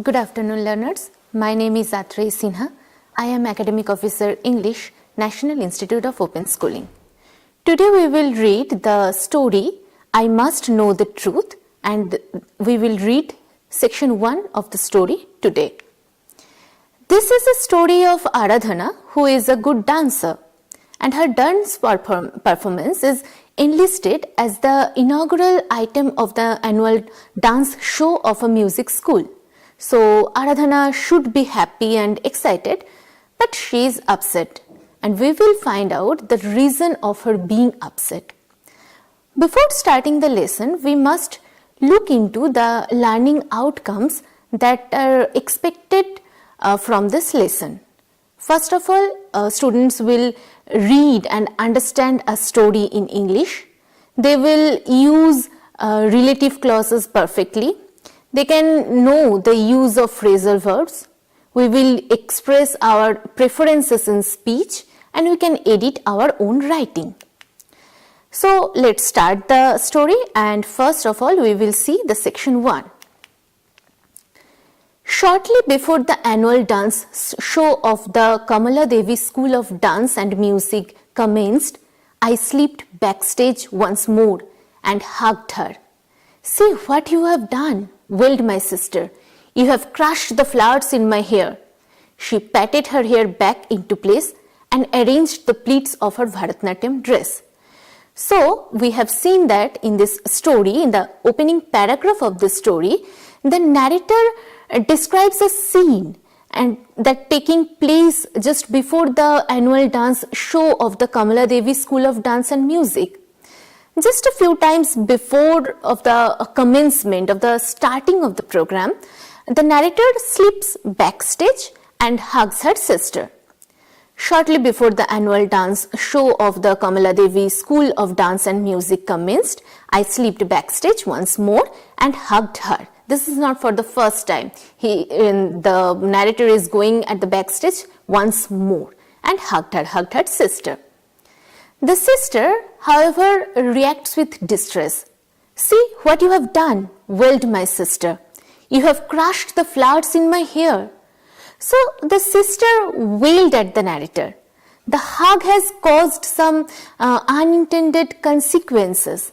Good afternoon, learners. My name is Atrey Sinha. I am Academic Officer English, National Institute of Open Schooling. Today we will read the story I Must Know the Truth, and we will read section 1 of the story today. This is a story of Aradhana, who is a good dancer, and her dance performance is enlisted as the inaugural item of the annual dance show of a music school. So Aradhana should be happy and excited, but she is upset, and we will find out the reason of her being upset. Before starting the lesson, we must look into the learning outcomes that are expected from this lesson. First of all, students will read and understand a story in English. They will use relative clauses perfectly. They can know the use of phrasal verbs. We will express our preferences in speech, and we can edit our own writing. So let's start the story, and first of all we will see the section 1. Shortly before the annual dance show of the Kamala Devi School of Dance and Music commenced, I slipped backstage once more and hugged her. "See what you have done," wailed my sister. "You have crushed the flowers in my hair." She patted her hair back into place and arranged the pleats of her Bharatanatyam dress. So we have seen that in this story, in the opening paragraph of this story, the narrator describes a scene and that taking place just before the annual dance show of the Kamala Devi School of Dance and Music. Just a few times before of the commencement of the starting of the program, the narrator slips backstage and hugs her sister. Shortly before the annual dance show of the Kamala Devi School of Dance and Music commenced, I slipped backstage once more and hugged her. This is not for the first time. The narrator is going at the backstage once more and hugged her sister. The sister, however, reacts with distress. "See what you have done," wailed my sister. "You have crushed the flowers in my hair." So the sister wailed at the narrator. The hug has caused some unintended consequences,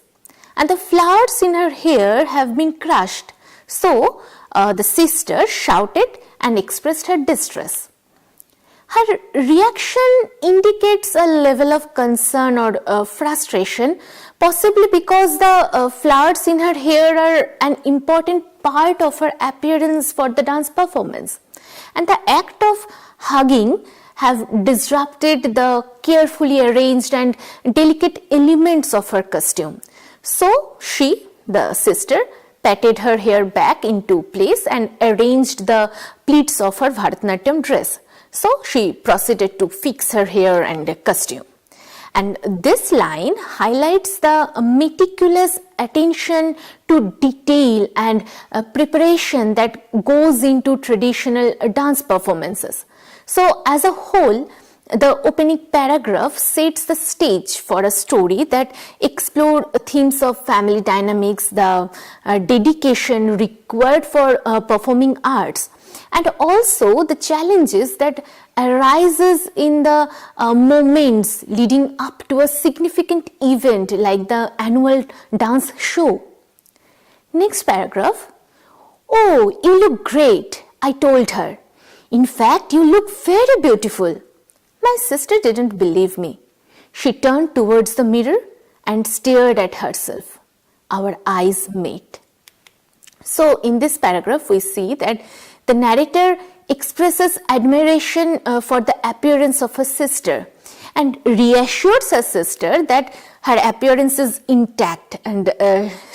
and the flowers in her hair have been crushed. So the sister shouted and expressed her distress. Her reaction indicates a level of concern or frustration, possibly because the flowers in her hair are an important part of her appearance for the dance performance, and the act of hugging have disrupted the carefully arranged and delicate elements of her costume. So she, the sister, patted her hair back into place and arranged the pleats of her Bharatanatyam dress. So she proceeded to fix her hair and costume. And this line highlights the meticulous attention to detail and preparation that goes into traditional dance performances. So as a whole, the opening paragraph sets the stage for a story that explores themes of family dynamics, the dedication required for performing arts, and also the challenges that arises in the moments leading up to a significant event like the annual dance show. Next paragraph. "Oh, you look great," I told her. "In fact, you look very beautiful." My sister didn't believe me. She turned towards the mirror and stared at herself. Our eyes met. So in this paragraph, we see that the narrator expresses admiration for the appearance of her sister and reassures her sister that her appearance is intact, and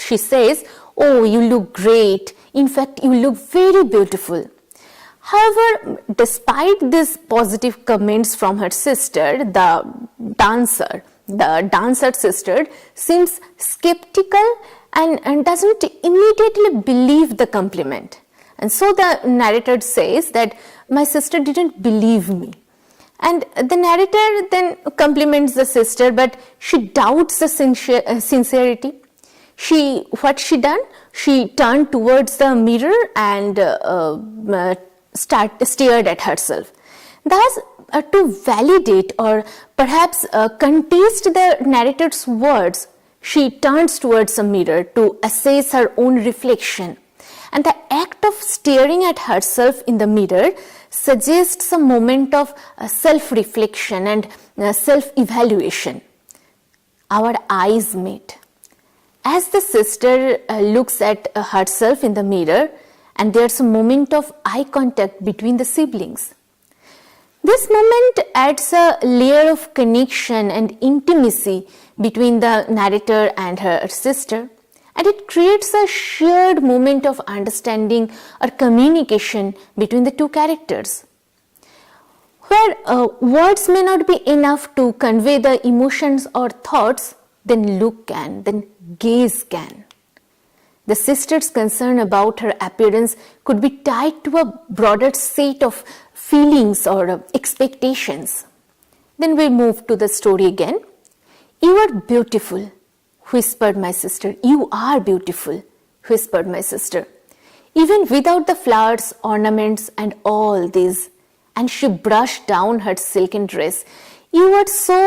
she says, "Oh, you look great. In fact, you look very beautiful." However, despite these positive comments from her sister, the dancer sister seems skeptical and doesn't immediately believe the compliment. And so the narrator says that my sister didn't believe me. And the narrator then compliments the sister, but she doubts the sincerity. What she done? She turned towards the mirror and stared at herself. Thus, to validate or perhaps contest the narrator's words, she turns towards a mirror to assess her own reflection. And the act of staring at herself in the mirror suggests a moment of self-reflection and self-evaluation. Our eyes meet. As the sister looks at herself in the mirror, and there's a moment of eye contact between the siblings. This moment adds a layer of connection and intimacy between the narrator and her sister, and it creates a shared moment of understanding or communication between the two characters. Where words may not be enough to convey the emotions or thoughts, then look can, then gaze can. The sister's concern about her appearance could be tied to a broader set of feelings or expectations. Then we move to the story again. "You are beautiful," whispered my sister. "You are beautiful," whispered my sister. "Even without the flowers, ornaments, and all these." And she brushed down her silken dress. "You are so..."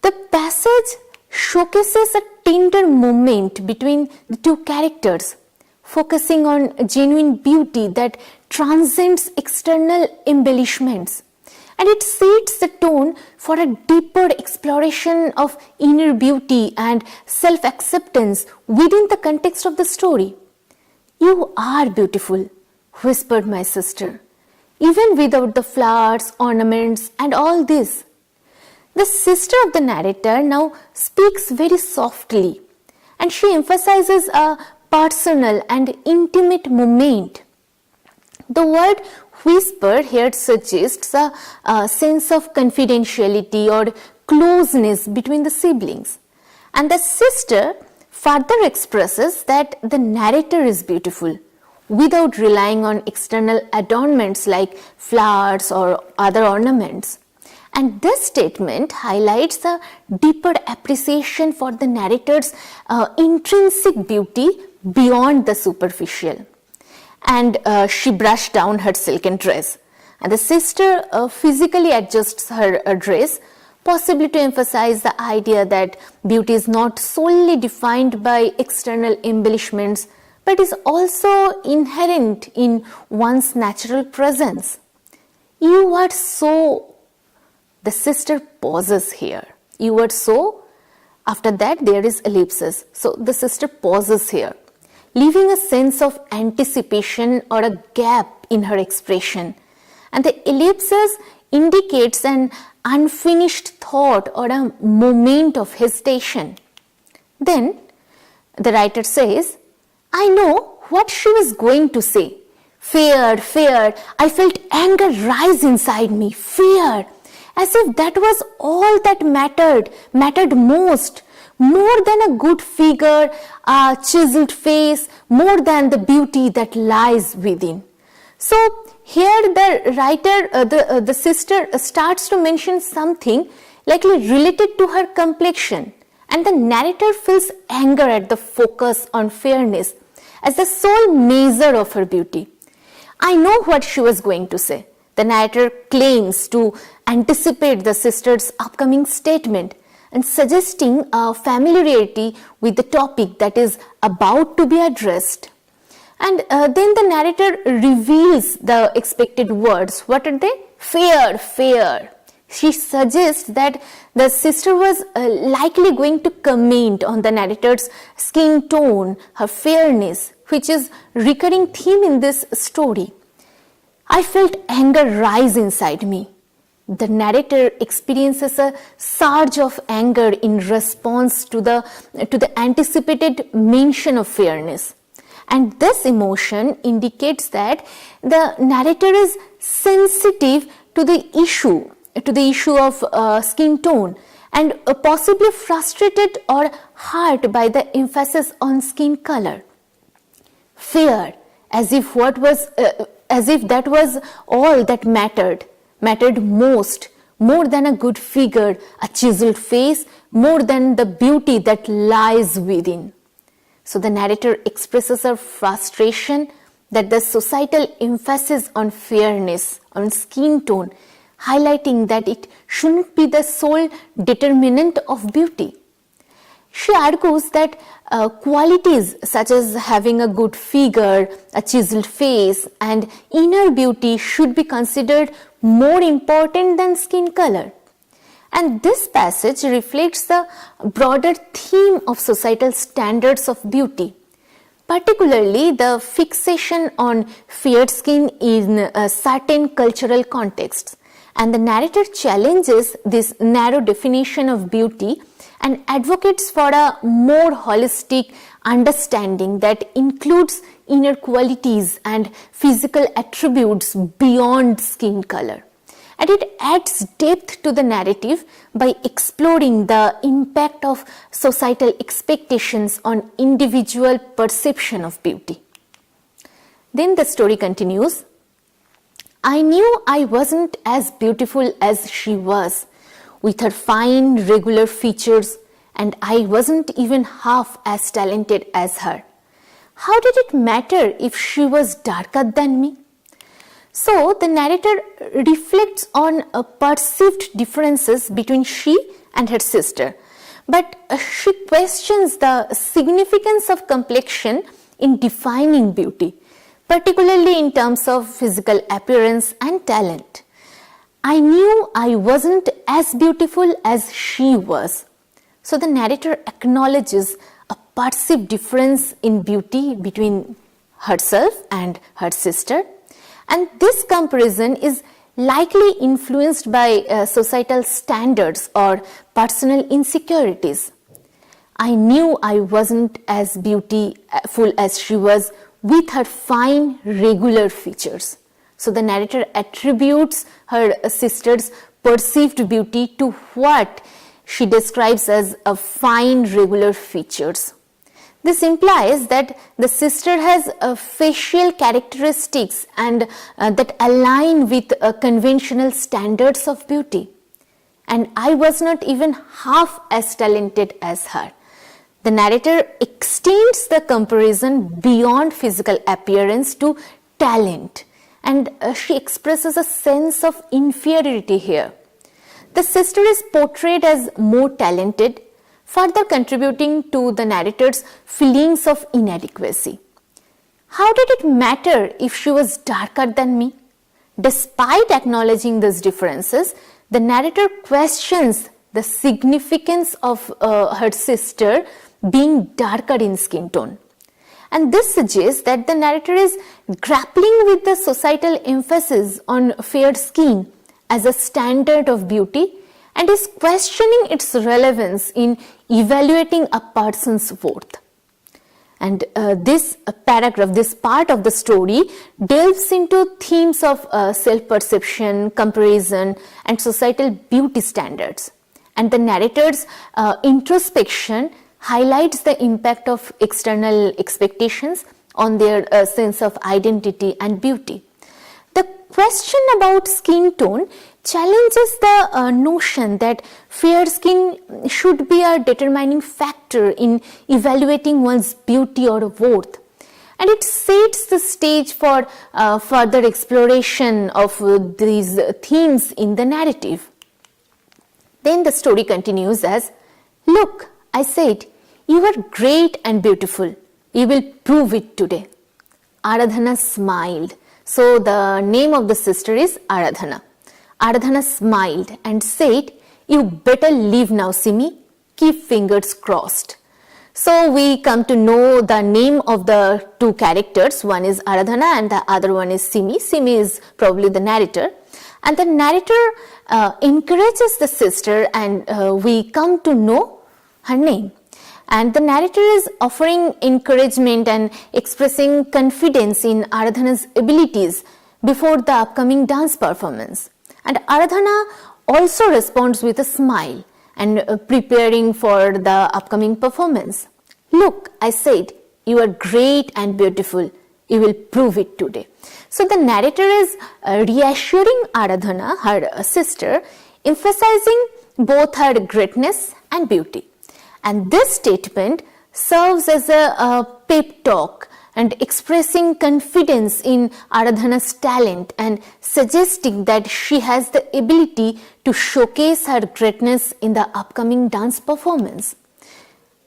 The passage showcases a tender moment between the two characters, focusing on genuine beauty that transcends external embellishments. And it sets the tone for a deeper exploration of inner beauty and self-acceptance within the context of the story. "You are beautiful," whispered my sister, "even without the flowers, ornaments, and all this." The sister of the narrator now speaks very softly, and she emphasizes a personal and intimate moment. The word whisper here suggests a sense of confidentiality or closeness between the siblings. And the sister further expresses that the narrator is beautiful without relying on external adornments like flowers or other ornaments. And this statement highlights a deeper appreciation for the narrator's intrinsic beauty beyond the superficial. And she brushed down her silken dress. And the sister physically adjusts her dress, possibly to emphasize the idea that beauty is not solely defined by external embellishments, but is also inherent in one's natural presence. "You are so..." The sister pauses here. "You are so..." After that, there is ellipsis. So the sister pauses here, leaving a sense of anticipation or a gap in her expression. And the ellipsis indicates an unfinished thought or a moment of hesitation. Then the writer says, "I know what she was going to say. Fear. I felt anger rise inside me. Fear. As if that was all that mattered most. More than a good figure, a chiseled face, more than the beauty that lies within." So here the writer, the sister starts to mention something likely related to her complexion, and the narrator feels anger at the focus on fairness as the sole measure of her beauty. "I know what she was going to say." The narrator claims to anticipate the sister's upcoming statement and suggesting a familiarity with the topic that is about to be addressed. And then the narrator reveals the expected words. What are they? Fear. She suggests that the sister was likely going to comment on the narrator's skin tone, her fairness, which is a recurring theme in this story. "I felt anger rise inside me." The narrator experiences a surge of anger in response to the anticipated mention of fairness. And this emotion indicates that the narrator is sensitive to the issue of skin tone, and possibly frustrated or hurt by the emphasis on skin color. Fear, as if that was all that mattered most, more than a good figure, a chiseled face, more than the beauty that lies within. So the narrator expresses her frustration that the societal emphasis on fairness, on skin tone, highlighting that it shouldn't be the sole determinant of beauty. She argues that qualities such as having a good figure, a chiseled face, and inner beauty should be considered more important than skin color. And this passage reflects the broader theme of societal standards of beauty, particularly the fixation on fair skin in certain cultural contexts. And the narrator challenges this narrow definition of beauty and advocates for a more holistic understanding that includes inner qualities and physical attributes beyond skin color. And it adds depth to the narrative by exploring the impact of societal expectations on individual perception of beauty. Then the story continues. I knew I wasn't as beautiful as she was, with her fine, regular features, and I wasn't even half as talented as her. How did it matter if she was darker than me? So the narrator reflects on perceived differences between she and her sister, but she questions the significance of complexion in defining beauty, particularly in terms of physical appearance and talent. I knew I wasn't as beautiful as she was. So the narrator acknowledges a perceived difference in beauty between herself and her sister. And this comparison is likely influenced by societal standards or personal insecurities. I knew I wasn't as beautiful as she was with her fine, regular features. So the narrator attributes her sister's perceived beauty to what she describes as a fine, regular features. This implies that the sister has facial characteristics and that align with conventional standards of beauty. And I was not even half as talented as her. The narrator extends the comparison beyond physical appearance to talent, and she expresses a sense of inferiority here. The sister is portrayed as more talented, further contributing to the narrator's feelings of inadequacy. How did it matter if she was darker than me? Despite acknowledging these differences, the narrator questions the significance of her sister being darker in skin tone. And this suggests that the narrator is grappling with the societal emphasis on fair skin as a standard of beauty and is questioning its relevance in evaluating a person's worth. And this paragraph, this part of the story delves into themes of self-perception, comparison, and societal beauty standards. And the narrator's introspection highlights the impact of external expectations on their sense of identity and beauty. The question about skin tone challenges the notion that fair skin should be a determining factor in evaluating one's beauty or worth. And it sets the stage for further exploration of these themes in the narrative. Then the story continues as, "Look, I said, you are great and beautiful. You will prove it today." Aradhana smiled. So the name of the sister is Aradhana. Aradhana smiled and said, "You better leave now, Simi. Keep fingers crossed." So we come to know the name of the two characters. One is Aradhana and the other one is Simi. Simi is probably the narrator. And the narrator encourages the sister and we come to know her name. And the narrator is offering encouragement and expressing confidence in Aradhana's abilities before the upcoming dance performance. And Aradhana also responds with a smile and preparing for the upcoming performance. "Look, I said, you are great and beautiful. You will prove it today." So the narrator is reassuring Aradhana, her sister, emphasizing both her greatness and beauty. And this statement serves as a pep talk and expressing confidence in Aradhana's talent and suggesting that she has the ability to showcase her greatness in the upcoming dance performance.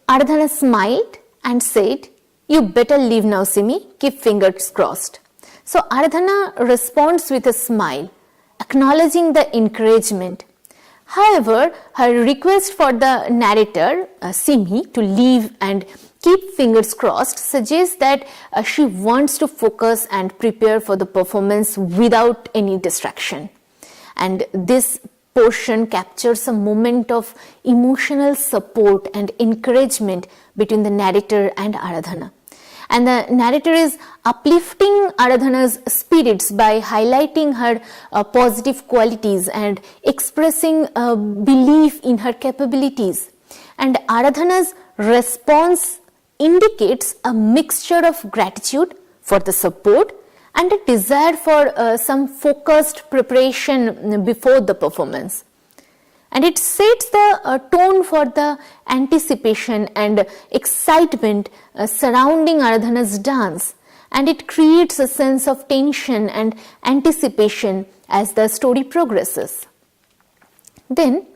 Aradhana smiled and said, "You better leave now, Simi, keep fingers crossed." So Aradhana responds with a smile, acknowledging the encouragement. However, her request for the narrator, Simi, to leave and keep fingers crossed suggests that she wants to focus and prepare for the performance without any distraction. And this portion captures a moment of emotional support and encouragement between the narrator and Aradhana. And the narrator is uplifting Aradhana's spirits by highlighting her positive qualities and expressing belief in her capabilities. And Aradhana's response indicates a mixture of gratitude for the support and a desire for some focused preparation before the performance. And it sets the tone for the anticipation and excitement surrounding Aradhana's dance, and it creates a sense of tension and anticipation as the story progresses. Then,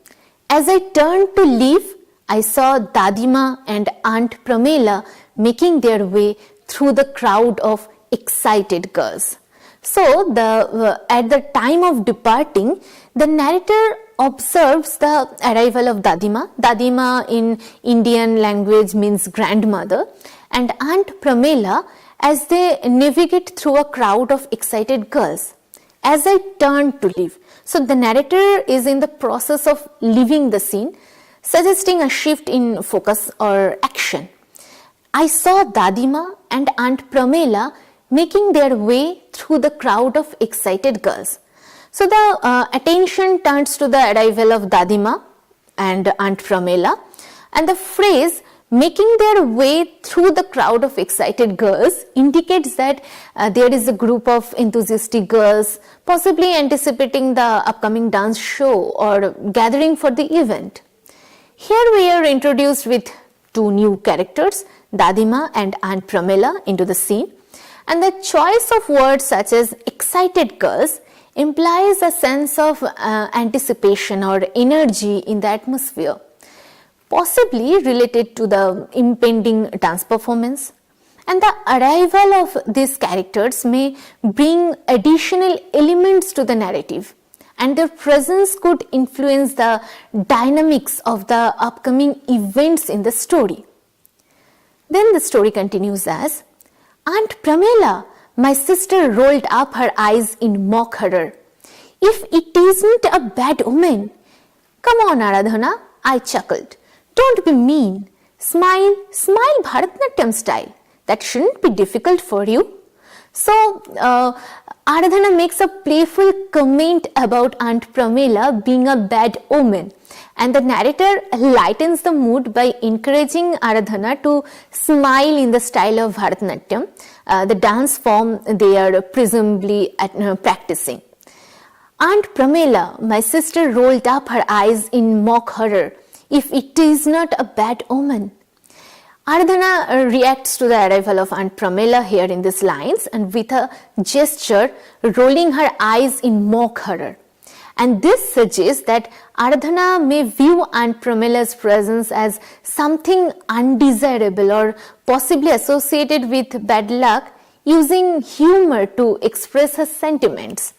as I turned to leave, I saw Dadima and Aunt Pramela making their way through the crowd of excited girls. So, at the time of departing, the narrator observes the arrival of Dadima. Dadima in Indian language means grandmother, and Aunt Pramela as they navigate through a crowd of excited girls. As I turned to leave, so the narrator is in the process of leaving the scene, suggesting a shift in focus or action. I saw Dadima and Aunt Pramela making their way through the crowd of excited girls. So the attention turns to the arrival of Dadima and Aunt Pramela, and the phrase making their way through the crowd of excited girls indicates that there is a group of enthusiastic girls possibly anticipating the upcoming dance show or gathering for the event. Here we are introduced with two new characters, Dadima and Aunt Pramela, into the scene, and the choice of words such as excited girls implies a sense of anticipation or energy in the atmosphere, possibly related to the impending dance performance. And the arrival of these characters may bring additional elements to the narrative, and their presence could influence the dynamics of the upcoming events in the story. Then the story continues as, Aunt Pramela, my sister rolled up her eyes in mock horror. If it isn't a bad omen. Come on, Aradhana, I chuckled. Don't be mean. Smile, smile Bharatanatyam style. That shouldn't be difficult for you. So, Aradhana makes a playful comment about Aunt Pramela being a bad omen, and the narrator lightens the mood by encouraging Aradhana to smile in the style of Bharatanatyam, the dance form they are presumably practicing. Aunt Pramela, my sister rolled up her eyes in mock horror. If it is not a bad omen. Aradhana reacts to the arrival of Aunt Pramela here in these lines, and with a gesture rolling her eyes in mock horror. And this suggests that Aradhana may view Aunt Pramela's presence as something undesirable or possibly associated with bad luck, using humor to express her sentiments.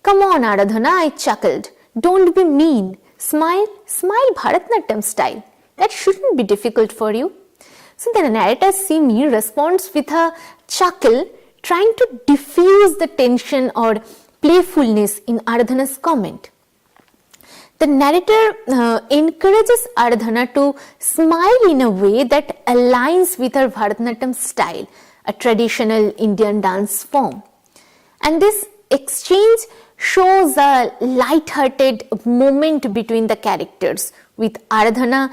Come on, Aradhana, I chuckled. Don't be mean. Smile, smile Bharatanatyam style. That shouldn't be difficult for you. So the narrator Simi responds with a chuckle, trying to diffuse the tension or playfulness in Aradhana's comment. The narrator encourages Aradhana to smile in a way that aligns with her Bharatanatyam style, a traditional Indian dance form. And this exchange shows a light-hearted moment between the characters, with Aradhana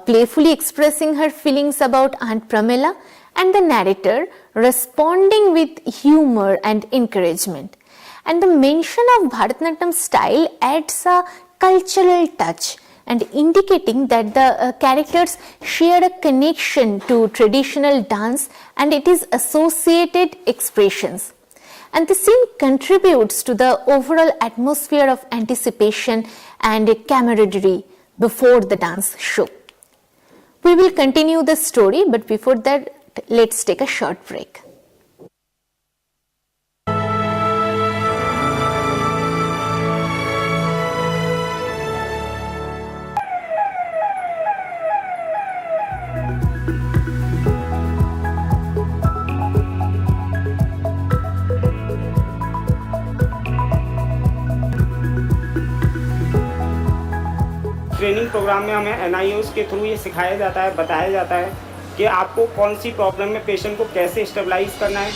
playfully expressing her feelings about Aunt Pramela and the narrator responding with humor and encouragement. And the mention of Bharatanatyam style adds a cultural touch and indicating that the characters share a connection to traditional dance and it is associated expressions. And the scene contributes to the overall atmosphere of anticipation and camaraderie before the dance show. We will continue the story, but before that, let's take a short break. Training programme में हमें NIOS के through ये सिखाया जाता है, बताया जाता है कि आपको कौन सी प्रॉब्लम में पेशेंट को कैसे स्टेबलाइज करना है।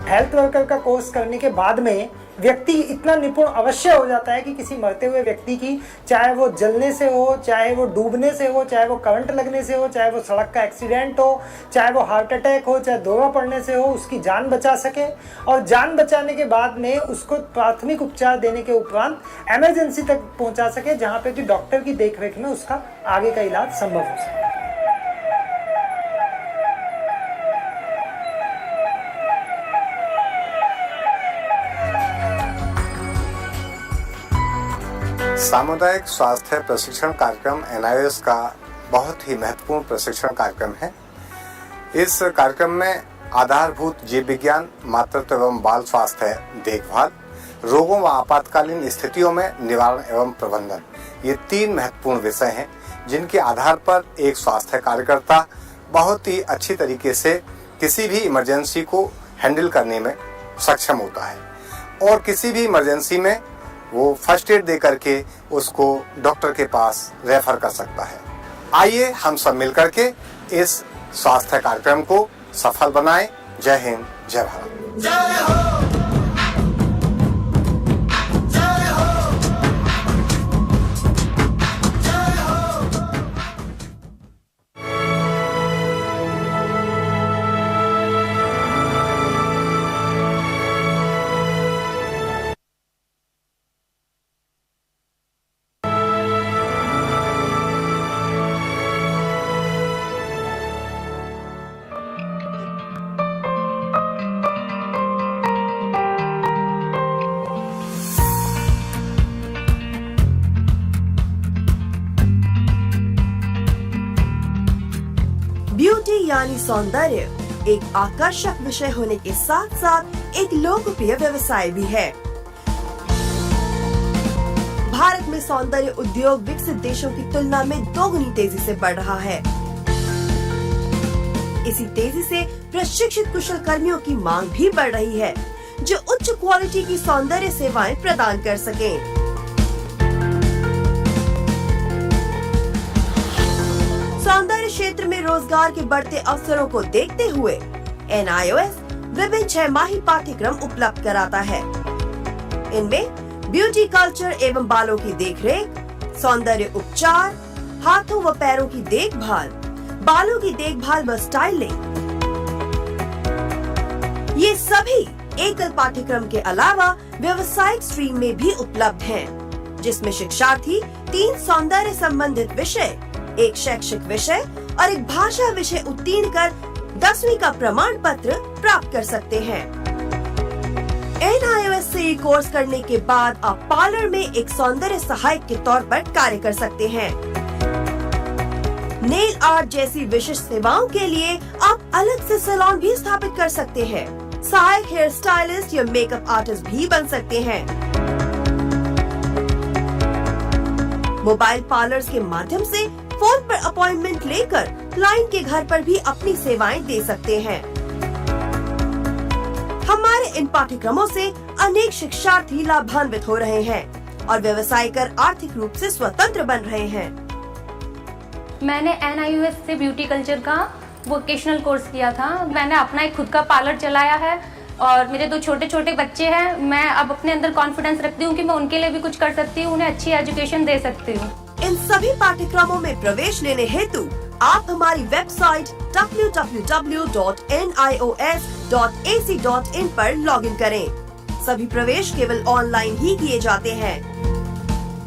हेल्थ वर्कर का कोर्स करने के बाद में व्यक्ति इतना निपुण अवश्य हो जाता है कि किसी मरते हुए व्यक्ति की, चाहे वो जलने से हो, चाहे वो डूबने से हो, चाहे वो करंट लगने से हो, चाहे वो सड़क का एक्सीडेंट हो, चाहे वो हार्ट अटैक हो, चाहे दौरा पड़ने से हो, उसकी जान बचा सके। और जान बचाने के बाद में उसको प्राथमिक उपचार देने के उपरांत इमरजेंसी तक पहुंचा सके, जहाँ पे कि डॉक्टर की देखरेख में उसका आगे का इलाज संभव हो सके। सामुदायिक स्वास्थ्य प्रशिक्षण कार्यक्रम NIOS का बहुत ही महत्वपूर्ण प्रशिक्षण कार्यक्रम है। इस कार्यक्रम में आधारभूत जीव विज्ञान, मातृत्व एवं बाल स्वास्थ्य देखभाल, रोगों व आपातकालीन स्थितियों में निवारण एवं प्रबंधन, ये 3 महत्वपूर्ण विषय हैं जिनके आधार पर एक स्वास्थ्य कार्यकर्ता बहुत ही अच्छी तरीके से किसी भी इमरजेंसी को हैंडल करने में सक्षम होता है और किसी भी इमरजेंसी में वो फर्स्ट एड दे करके उसको डॉक्टर के पास रेफर कर सकता है। आइए हम सब मिलकर के इस स्वास्थ्य कार्यक्रम को सफल बनाएं। जय हिंद, जय भारत। जय हो। ब्यूटी यानी सौंदर्य एक आकर्षक विषय होने के साथ साथ एक लोकप्रिय व्यवसाय भी है। भारत में सौंदर्य उद्योग विकसित देशों की तुलना में दोगुनी तेजी से बढ़ रहा है। इसी तेजी से प्रशिक्षित कुशल कर्मियों की मांग भी बढ़ रही है, जो उच्च क्वालिटी की सौंदर्य सेवाएं प्रदान कर सकें। सौंदर्य क्षेत्र में रोजगार के बढ़ते अवसरों को देखते हुए NIOS विभिन्न 6-माही पाठ्यक्रम उपलब्ध कराता है। इनमें ब्यूटी कल्चर एवं बालों की देखरेख, सौंदर्य उपचार, हाथों व पैरों की देखभाल, बालों की देखभाल व स्टाइलिंग, ये सभी एकल पाठ्यक्रम के अलावा व्यवसायिक स्ट्रीम में भी उपलब्ध हैं, जिसमें शिक्षार्थी 3 सौंदर्य संबंधित विषय, एक शैक्षिक विषय और एक भाषा विषय उत्तीर्ण कर 10वीं का प्रमाण पत्र प्राप्त कर सकते हैं। NIOS से ये कोर्स करने के बाद आप पार्लर में एक सौंदर्य सहायक के तौर पर कार्य कर सकते हैं। नेल आर्ट जैसी विशिष्ट सेवाओं के लिए आप अलग से सैलून भी स्थापित कर सकते हैं। सहायक हेयर स्टाइलिस्ट या मेकअप आर्टिस्ट भी बन सकते हैं। मोबाइल पार्लर्स के माध्यम से फोन पर अपॉइंटमेंट लेकर क्लाइंट के घर पर भी अपनी सेवाएं दे सकते हैं। हमारे इन पाठ्यक्रमों से अनेक शिक्षार्थी लाभान्वित हो रहे हैं और व्यवसाय कर आर्थिक रूप से स्वतंत्र बन रहे हैं। मैंने NIOS से ब्यूटी कल्चर का वोकेशनल कोर्स किया था। मैंने अपना एक खुद का पार्लर चलाया है और मेरे 2 छोटे छोटे बच्चे हैं। मैं अब अपने अंदर कॉन्फिडेंस रखती हूँ कि मैं उनके लिए भी कुछ कर सकती हूँ, उन्हें अच्छी एजुकेशन दे सकती हूँ। इन सभी पाठ्यक्रमों में प्रवेश लेने हेतु आप हमारी वेबसाइट www.nios.ac.in पर लॉगिन करें। सभी प्रवेश केवल ऑनलाइन ही किए जाते हैं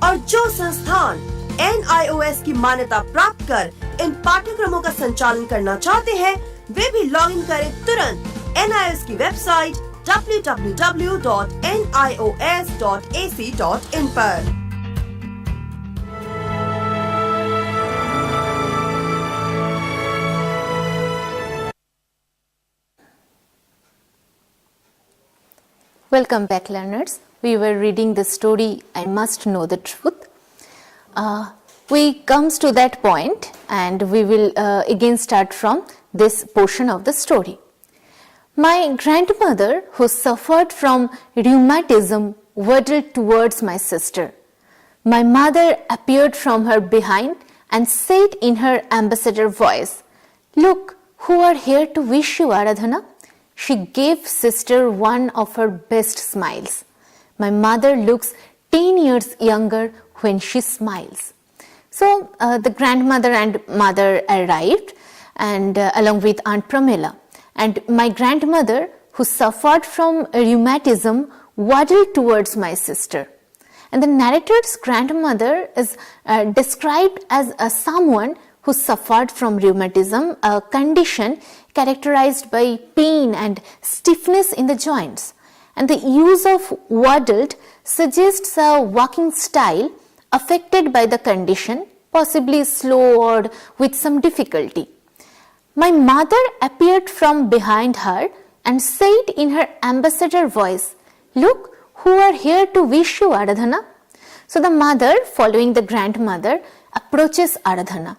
और जो संस्थान NIOS की मान्यता प्राप्त कर इन पाठ्यक्रमों का संचालन करना चाहते हैं, वे भी लॉगिन करें तुरंत NIOS की वेबसाइट www.nios.ac.in पर। Welcome back, learners. We were reading the story, I Must Know the Truth. We comes to that point and we will again start from this portion of the story. My grandmother, who suffered from rheumatism, waddled towards my sister. My mother appeared from her behind and said in her ambassador voice, "Look, who are here to wish you, Aradhana." She gave sister one of her best smiles. My mother looks 10 years younger when she smiles. So the grandmother and mother arrived and along with Aunt Pramila. And my grandmother, who suffered from rheumatism, waddled towards my sister. And the narrator's grandmother is described as someone who suffered from rheumatism, a condition characterized by pain and stiffness in the joints. And the use of waddled suggests a walking style affected by the condition, possibly slow or with some difficulty. My mother appeared from behind her and said in her ambassador voice, "Look, who are here to wish you, Aradhana." So the mother, following the grandmother, approaches Aradhana.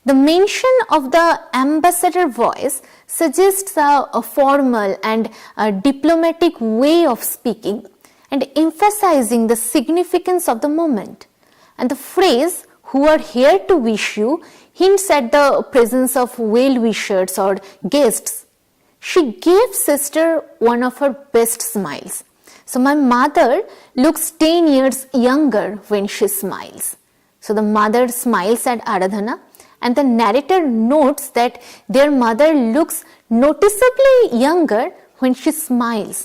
The mention of the ambassador voice suggests a formal and a diplomatic way of speaking and emphasizing the significance of the moment. And the phrase, "who are here to wish you," hints at the presence of well-wishers or guests. She gave sister one of her best smiles. So my mother looks 10 years younger when she smiles. So the mother smiles at Aradhana, and the narrator notes that their mother looks noticeably younger when she smiles.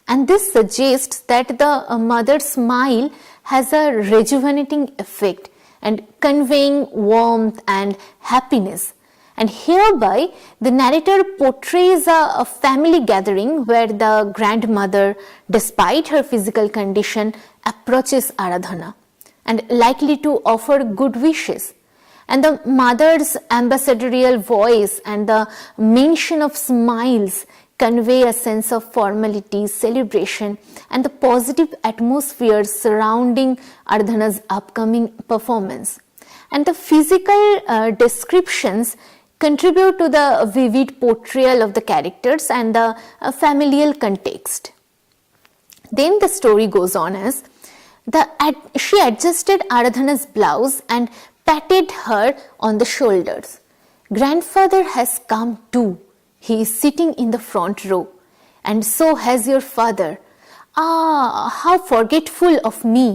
And this suggests that the mother's smile has a rejuvenating effect and conveying warmth and happiness. And hereby, the narrator portrays a family gathering where the grandmother, despite her physical condition, approaches Aradhana and likely to offer good wishes. And the mother's ambassadorial voice and the mention of smiles convey a sense of formality, celebration, and the positive atmosphere surrounding Aradhana's upcoming performance. And the physical descriptions contribute to the vivid portrayal of the characters and the familial context. Then the story goes on as she adjusted Aradhana's blouse and patted her on the shoulders. "Grandfather has come too. He is sitting in the front row. And so has your father. Ah, how forgetful of me."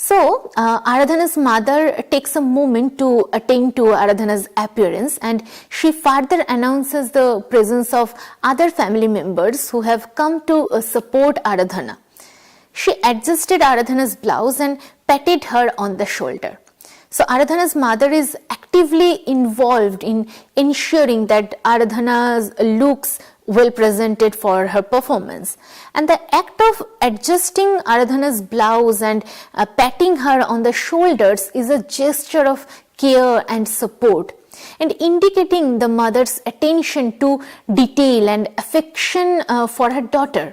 So, Aradhana's mother takes a moment to attend to Aradhana's appearance, and she further announces the presence of other family members who have come to support Aradhana. She adjusted Aradhana's blouse and patted her on the shoulder. So Aradhana's mother is actively involved in ensuring that Aradhana's looks well presented for her performance. And the act of adjusting Aradhana's blouse and patting her on the shoulders is a gesture of care and support, and indicating the mother's attention to detail and affection for her daughter.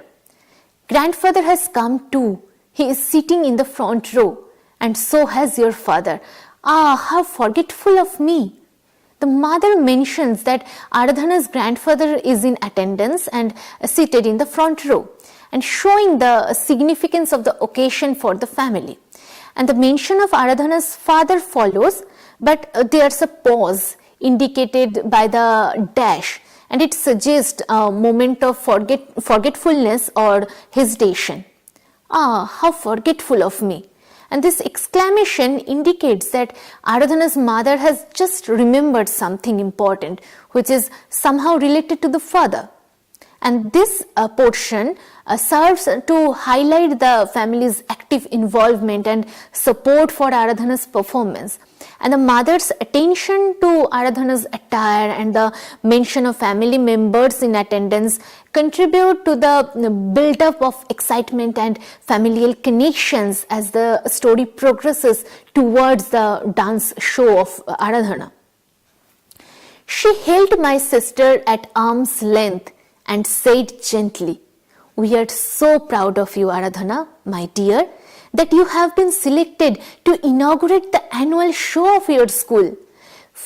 "Grandfather has come too. He is sitting in the front row. And so has your father. Ah, how forgetful of me." The mother mentions that Aradhana's grandfather is in attendance and seated in the front row, and showing the significance of the occasion for the family. And the mention of Aradhana's father follows, but there's a pause indicated by the dash, and it suggests a moment of forgetfulness or hesitation. Ah, how forgetful of me. And this exclamation indicates that Aradhana's mother has just remembered something important, which is somehow related to the father. And this portion serves to highlight the family's active involvement and support for Aradhana's performance. And the mother's attention to Aradhana's attire and the mention of family members in attendance contribute to the build-up of excitement and familial connections as the story progresses towards the dance show of Aradhana. She held my sister at arm's length and said gently, "We are so proud of you, Aradhana, my dear, that you have been selected to inaugurate the annual show of your school.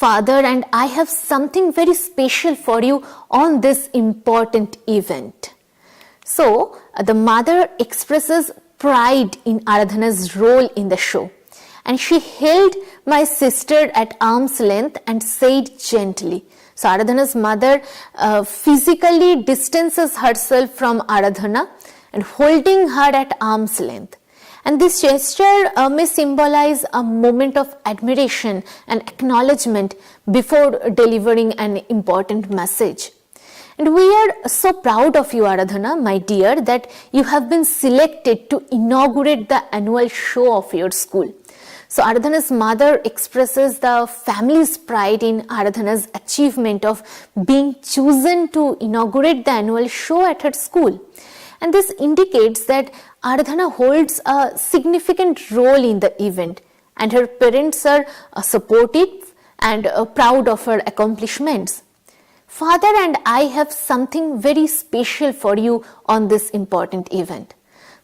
Father and I have something very special for you on this important event." So, the mother expresses pride in Aradhana's role in the show. And she held my sister at arm's length and said gently. So, Aradhana's mother physically distances herself from Aradhana and holding her at arm's length. And this gesture may symbolize a moment of admiration and acknowledgement before delivering an important message. And we are so proud of you, Aradhana, my dear, that you have been selected to inaugurate the annual show of your school. So Aradhana's mother expresses the family's pride in Aradhana's achievement of being chosen to inaugurate the annual show at her school. And this indicates that Aradhana holds a significant role in the event, and her parents are supportive and proud of her accomplishments. Father and I have something very special for you on this important event.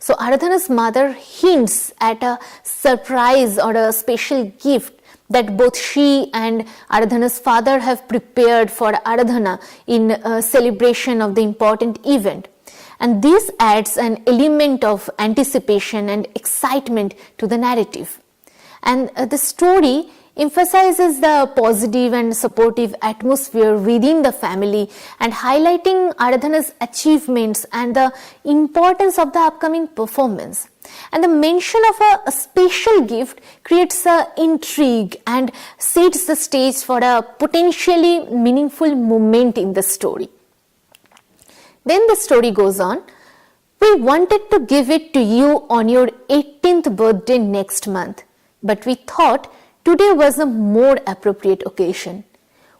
So Aradhana's mother hints at a surprise or a special gift that both she and Aradhana's father have prepared for Aradhana in celebration of the important event. And this adds an element of anticipation and excitement to the narrative. And the story emphasizes the positive and supportive atmosphere within the family and highlighting Aradhana's achievements and the importance of the upcoming performance. And the mention of a special gift creates intrigue and sets the stage for a potentially meaningful moment in the story. Then the story goes on. We wanted to give it to you on your 18th birthday next month, but we thought today was a more appropriate occasion.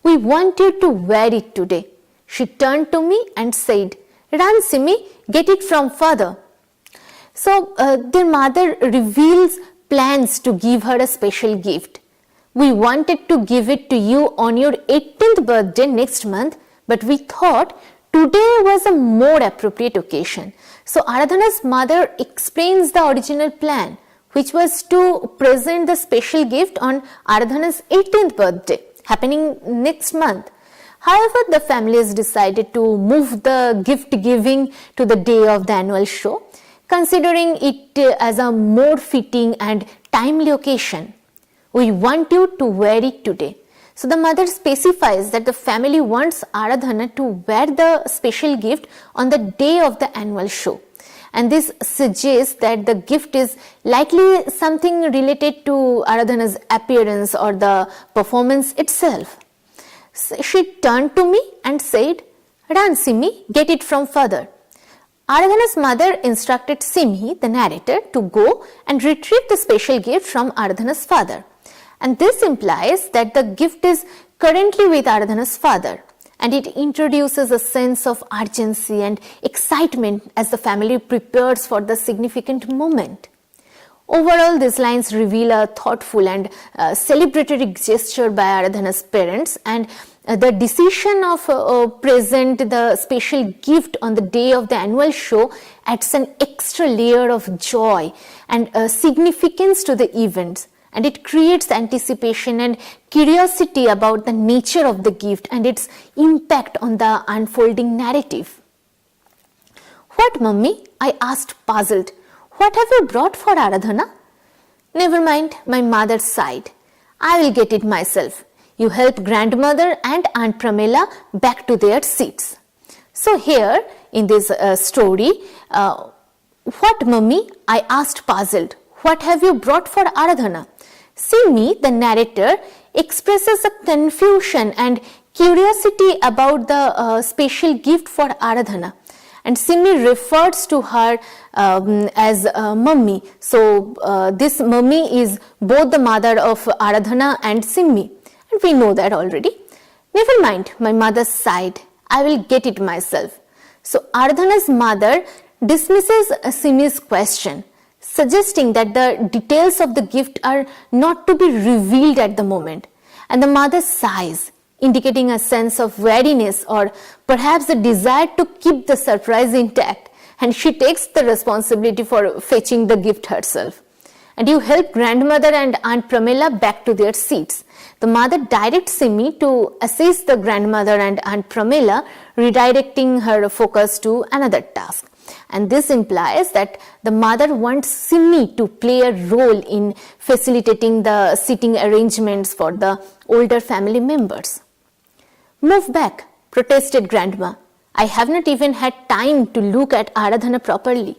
We want you to wear it today. She turned to me and said, "Run, Simi, get it from father." So their mother reveals plans to give her a special gift. We wanted to give it to you on your 18th birthday next month, but we thought today was a more appropriate occasion. So Aradhana's mother explains the original plan, which was to present the special gift on Aradhana's 18th birthday, happening next month. However, the family has decided to move the gift giving to the day of the annual show, considering it as a more fitting and timely occasion. We want you to wear it today. So the mother specifies that the family wants Aradhana to wear the special gift on the day of the annual show. And this suggests that the gift is likely something related to Aradhana's appearance or the performance itself. So she turned to me and said, "Run, Simi, get it from father." Aradhana's mother instructed Simi, the narrator, to go and retrieve the special gift from Aradhana's father. And this implies that the gift is currently with Aradhana's father, and it introduces a sense of urgency and excitement as the family prepares for the significant moment. Overall, these lines reveal a thoughtful and celebratory gesture by Aradhana's parents, and the decision of present the special gift on the day of the annual show adds an extra layer of joy and significance to the events. And it creates anticipation and curiosity about the nature of the gift and its impact on the unfolding narrative. "What, Mummy?" I asked, puzzled. "What have you brought for Aradhana?" "Never mind," my mother sighed. "I will get it myself. You help grandmother and Aunt Pramila back to their seats. So here in this story, what mummy? I asked puzzled. What have you brought for Aradhana? Simmi, the narrator, expresses a confusion and curiosity about the special gift for Aradhana. And Simmi refers to her as mummy. So this mummy is both the mother of Aradhana and Simmi. And we know that already. Never mind, my mother sighed. I will get it myself. So Aradhana's mother dismisses Simmi's question, suggesting that the details of the gift are not to be revealed at the moment. And the mother sighs, indicating a sense of wariness or perhaps a desire to keep the surprise intact, and she takes the responsibility for fetching the gift herself. And you help grandmother and Aunt Pramila back to their seats. The mother directs Simmi to assist the grandmother and Aunt Pramila, redirecting her focus to another task. And this implies that the mother wants Simmi to play a role in facilitating the seating arrangements for the older family members. Move back, protested Grandma. I have not even had time to look at Aradhana properly.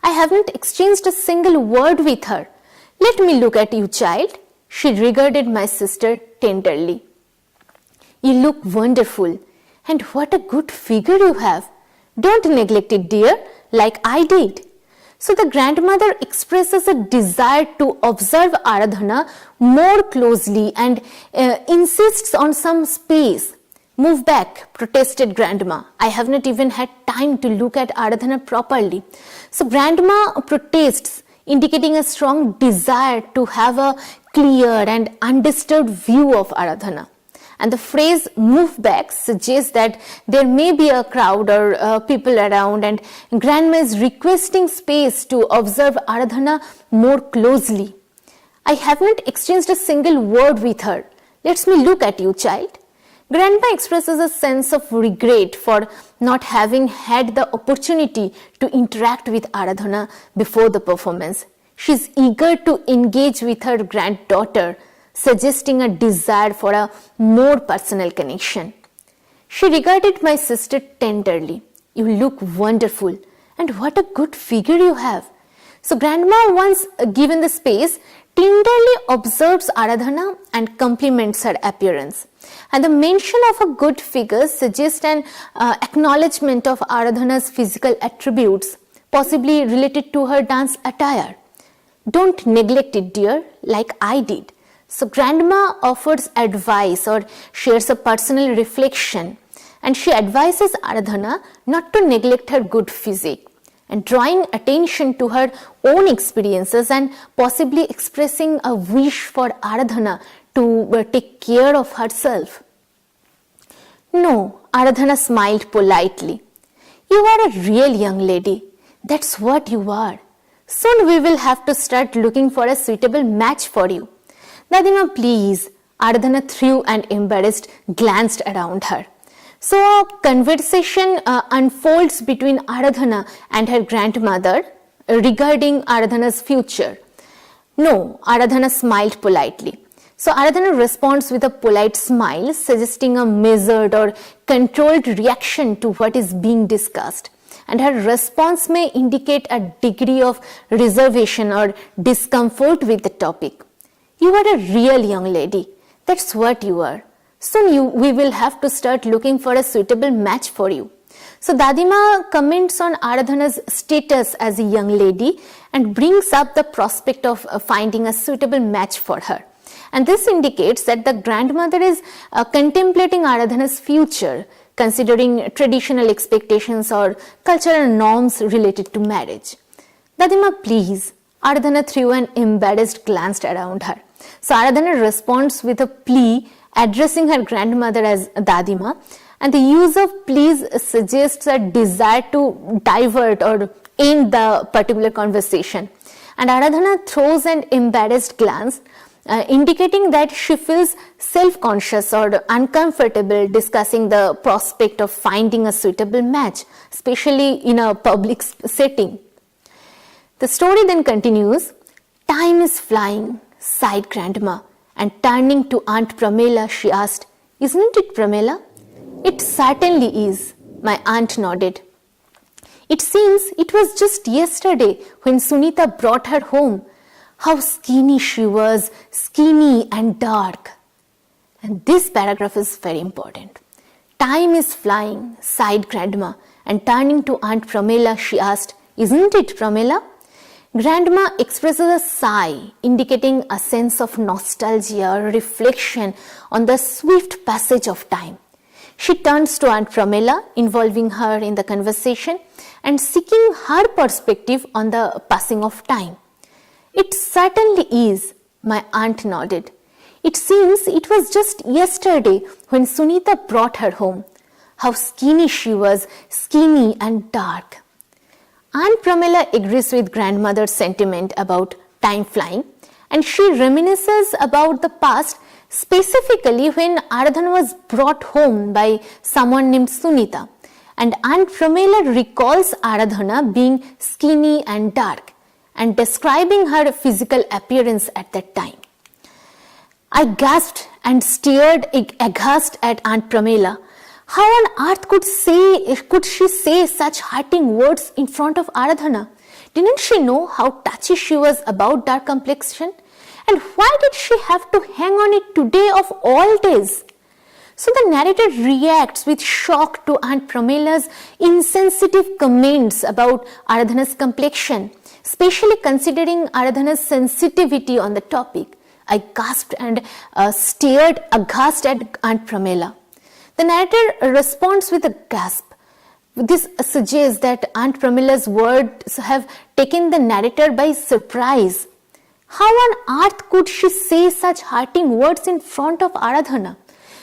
I haven't exchanged a single word with her. Let me look at you, child. She regarded my sister tenderly. You look wonderful, and what a good figure you have. Don't neglect it, dear, like I did. So the grandmother expresses a desire to observe Aradhana more closely and insists on some space. Move back, protested Grandma. I have not even had time to look at Aradhana properly. So Grandma protests, indicating a strong desire to have a clear and undisturbed view of Aradhana. And the phrase move back suggests that there may be a crowd or people around, and Grandma is requesting space to observe Aradhana more closely. I have not exchanged a single word with her. Let me look at you, child. Grandma expresses a sense of regret for not having had the opportunity to interact with Aradhana before the performance. She is eager to engage with her granddaughter, suggesting a desire for a more personal connection. She regarded my sister tenderly. You look wonderful, and what a good figure you have. So Grandma, once given the space, tenderly observes Aradhana and compliments her appearance. And the mention of a good figure suggests an acknowledgement of Aradhana's physical attributes, possibly related to her dance attire. Don't neglect it, dear, like I did. So Grandma offers advice or shares a personal reflection, and she advises Aradhana not to neglect her good physique, and drawing attention to her own experiences and possibly expressing a wish for Aradhana to take care of herself. No, Aradhana smiled politely. You are a real young lady. That's what you are. Soon we will have to start looking for a suitable match for you. Dadima, please. Aradhana threw an embarrassed glance around her. So a conversation unfolds between Aradhana and her grandmother regarding Aradhana's future. No, Aradhana smiled politely. So Aradhana responds with a polite smile, suggesting a measured or controlled reaction to what is being discussed. And her response may indicate a degree of reservation or discomfort with the topic. You are a real young lady. That's what you are. Soon we will have to start looking for a suitable match for you. So Dadima comments on Aradhana's status as a young lady and brings up the prospect of finding a suitable match for her. And this indicates that the grandmother is contemplating Aradhana's future, considering traditional expectations or cultural norms related to marriage. Dadima, please. Aradhana threw an embarrassed glance around her. So Aradhana responds with a plea, addressing her grandmother as Dadima, and the use of please suggests a desire to divert or end the particular conversation. And Aradhana throws an embarrassed glance, indicating that she feels self-conscious or uncomfortable discussing the prospect of finding a suitable match, especially in a public setting. The story then continues. Time is flying, sighed Grandma. and turning to Aunt Pramila, she asked, "Isn't it, Pramila?" "It certainly is," my aunt nodded. "It seems it was just yesterday when Sunita brought her home. How skinny she was, skinny and dark." And this paragraph is very important. "Time is flying," sighed Grandma, and turning to Aunt Pramila, she asked, "Isn't it, Pramila?" Grandma expresses a sigh, indicating a sense of nostalgia or reflection on the swift passage of time. She turns to Aunt Pramila, involving her in the conversation and seeking her perspective on the passing of time. "It certainly is," my aunt nodded. "It seems it was just yesterday when Sunita brought her home. How skinny she was, skinny and dark." Aunt Pramila agrees with grandmother's sentiment about time flying, and she reminisces about the past, specifically when Aradhana was brought home by someone named Sunita. And Aunt Pramila recalls Aradhana being skinny and dark and describing her physical appearance at that time. I gasped and stared aghast at Aunt Pramila. How on earth could she say such hurting words in front of Aradhana? Didn't she know how touchy she was about dark complexion? And why did she have to hang on it today of all days? So the narrator reacts with shock to Aunt Pramila's insensitive comments about Aradhana's complexion, especially considering Aradhana's sensitivity on the topic. I gasped and stared aghast at Aunt Pramila. The narrator responds with a gasp. This suggests that Aunt Pramila's words have taken the narrator by surprise. How on earth could she say such hurting words in front of Aradhana?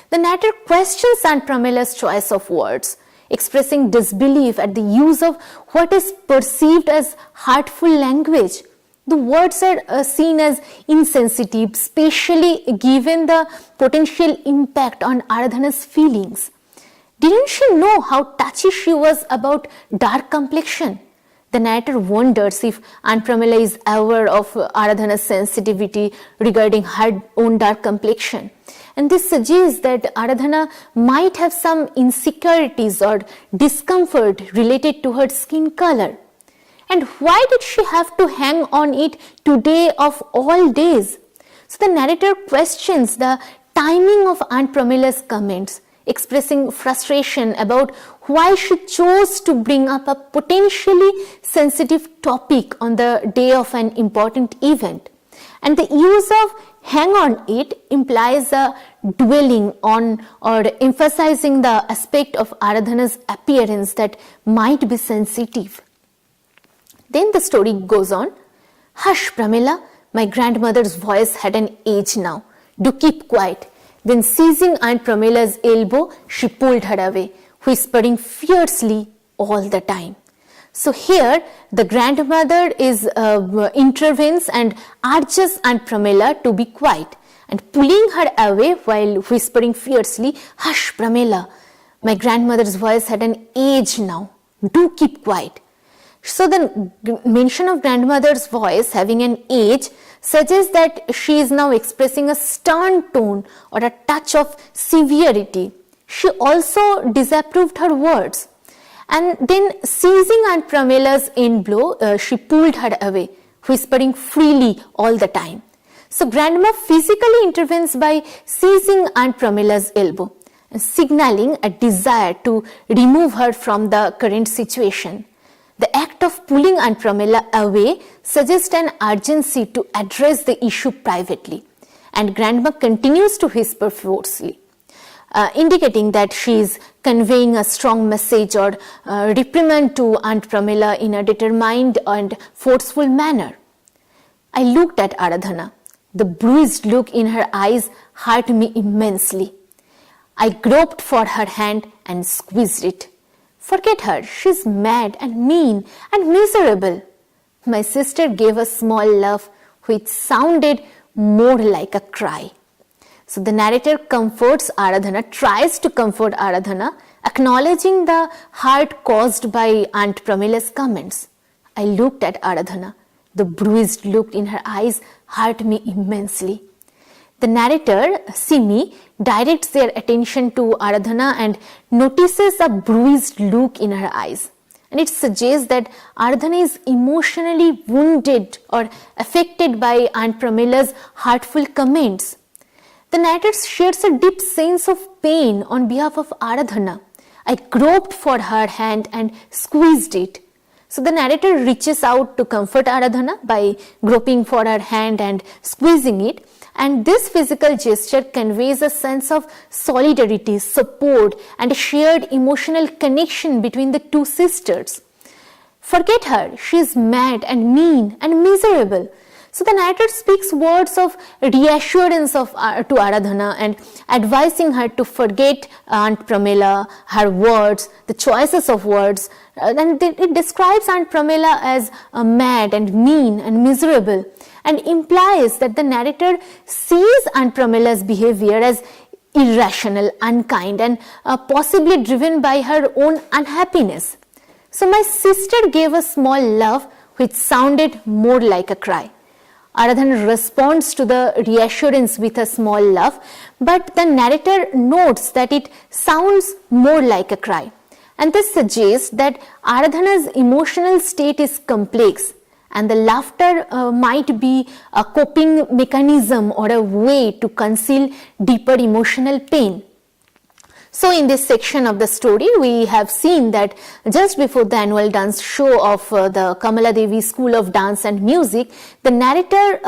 The narrator questions Aunt Pramila's choice of words, expressing disbelief at the use of what is perceived as hurtful language. The words are seen as insensitive, especially given the potential impact on Aradhana's feelings. Didn't she know how touchy she was about dark complexion? The narrator wonders if Aunt Pramila is aware of Aradhana's sensitivity regarding her own dark complexion. And this suggests that Aradhana might have some insecurities or discomfort related to her skin color. And why did she have to hang on it today of all days? So the narrator questions the timing of Aunt Pramila's comments, expressing frustration about why she chose to bring up a potentially sensitive topic on the day of an important event. And the use of hang on it implies a dwelling on or emphasizing the aspect of Aradhana's appearance that might be sensitive. Then the story goes on. "Hush, Pramila, my grandmother's voice had an age now. Do keep quiet." Then seizing Aunt Pramila's elbow, she pulled her away, whispering fiercely all the time. So here the grandmother intervenes and urges Aunt Pramila to be quiet and pulling her away while whispering fiercely, "Hush, Pramila, my grandmother's voice had an age now. Do keep quiet." So the mention of grandmother's voice having an age suggests that she is now expressing a stern tone or a touch of severity. She also disapproved her words. And then seizing Aunt Pramila's end blow, she pulled her away, whispering freely all the time. So grandma physically intervenes by seizing Aunt Pramila's elbow and signaling a desire to remove her from the current situation. The act of pulling Aunt Pramila away suggests an urgency to address the issue privately, and grandma continues to whisper forcefully, indicating that she is conveying a strong message or reprimand to Aunt Pramila in a determined and forceful manner. I looked at Aradhana. The bruised look in her eyes hurt me immensely. I groped for her hand and squeezed it. Forget her, she's mad and mean and miserable. My sister gave a small laugh which sounded more like a cry. So the narrator comforts Aradhana, tries to comfort Aradhana, acknowledging the hurt caused by Aunt Pramila's comments. I looked at Aradhana. The bruised look in her eyes hurt me immensely. The narrator, Simi, directs their attention to Aradhana and notices a bruised look in her eyes. And it suggests that Aradhana is emotionally wounded or affected by Aunt Pramila's hurtful comments. The narrator shares a deep sense of pain on behalf of Aradhana. I groped for her hand and squeezed it. So the narrator reaches out to comfort Aradhana by groping for her hand and squeezing it. And this physical gesture conveys a sense of solidarity, support, and a shared emotional connection between the two sisters. Forget her, she is mad and mean and miserable. So the narrator speaks words of reassurance to Aradhana and advising her to forget Aunt Pramila, her words, the choices of words. And it describes Aunt Pramila as mad and mean and miserable, and implies that the narrator sees Aunt Pramila's behavior as irrational, unkind, and possibly driven by her own unhappiness. So my sister gave a small laugh which sounded more like a cry. Aradhana responds to the reassurance with a small laugh, but the narrator notes that it sounds more like a cry. And this suggests that Aradhana's emotional state is complex, and the laughter might be a coping mechanism or a way to conceal deeper emotional pain. So in this section of the story, we have seen that just before the annual dance show of the Kamala Devi School of Dance and Music, the narrator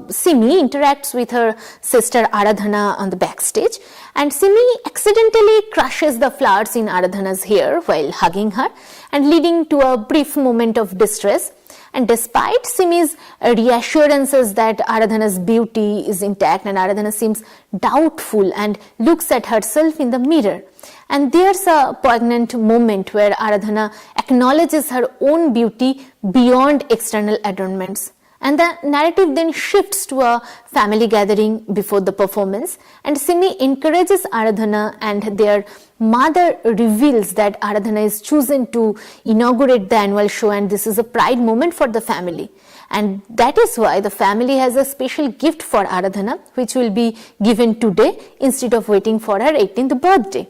Simi interacts with her sister Aradhana on the backstage, and Simi accidentally crushes the flowers in Aradhana's hair while hugging her, and leading to a brief moment of distress. And despite Simi's reassurances that Aradhana's beauty is intact, and Aradhana seems doubtful and looks at herself in the mirror. And there's a poignant moment where Aradhana acknowledges her own beauty beyond external adornments. And the narrative then shifts to a family gathering before the performance, and Simi encourages Aradhana, and their mother reveals that Aradhana is chosen to inaugurate the annual show, and this is a pride moment for the family. And that is why the family has a special gift for Aradhana, which will be given today instead of waiting for her 18th birthday.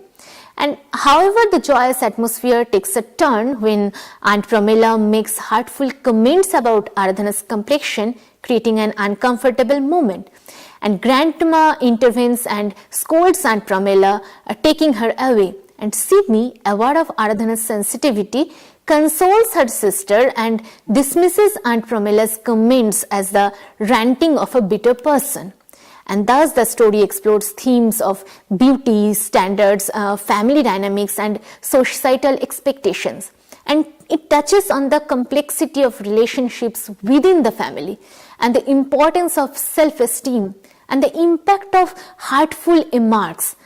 And however, the joyous atmosphere takes a turn when Aunt Pramila makes hurtful comments about Aradhana's complexion, creating an uncomfortable moment. And Grandma intervenes and scolds Aunt Pramila, taking her away. And Simi, aware of Aradhana's sensitivity, consoles her sister and dismisses Aunt Pramila's comments as the ranting of a bitter person. And thus the story explores themes of beauty, standards, family dynamics, and societal expectations. And it touches on the complexity of relationships within the family, and the importance of self-esteem, and the impact of hurtful remarks.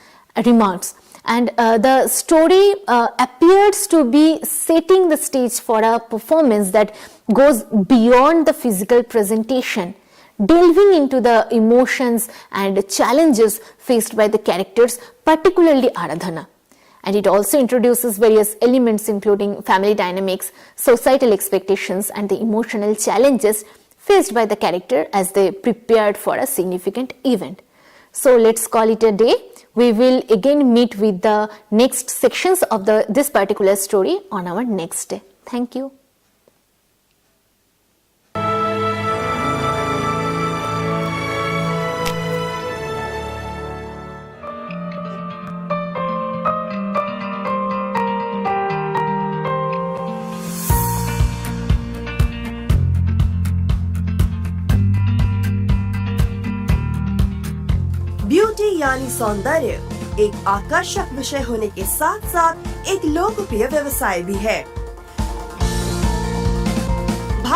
And the story appears to be setting the stage for a performance that goes beyond the physical presentation, delving into the emotions and challenges faced by the characters, particularly Aradhana. And it also introduces various elements including family dynamics, societal expectations, and the emotional challenges faced by the character as they prepared for a significant event. So let's call it a day. We will again meet with the next sections of this particular story on our next day. Thank you. Beauty यानी सौंदर्य एक आकर्षक विषय होने के साथ साथ एक लोकप्रिय व्यवसाय भी है।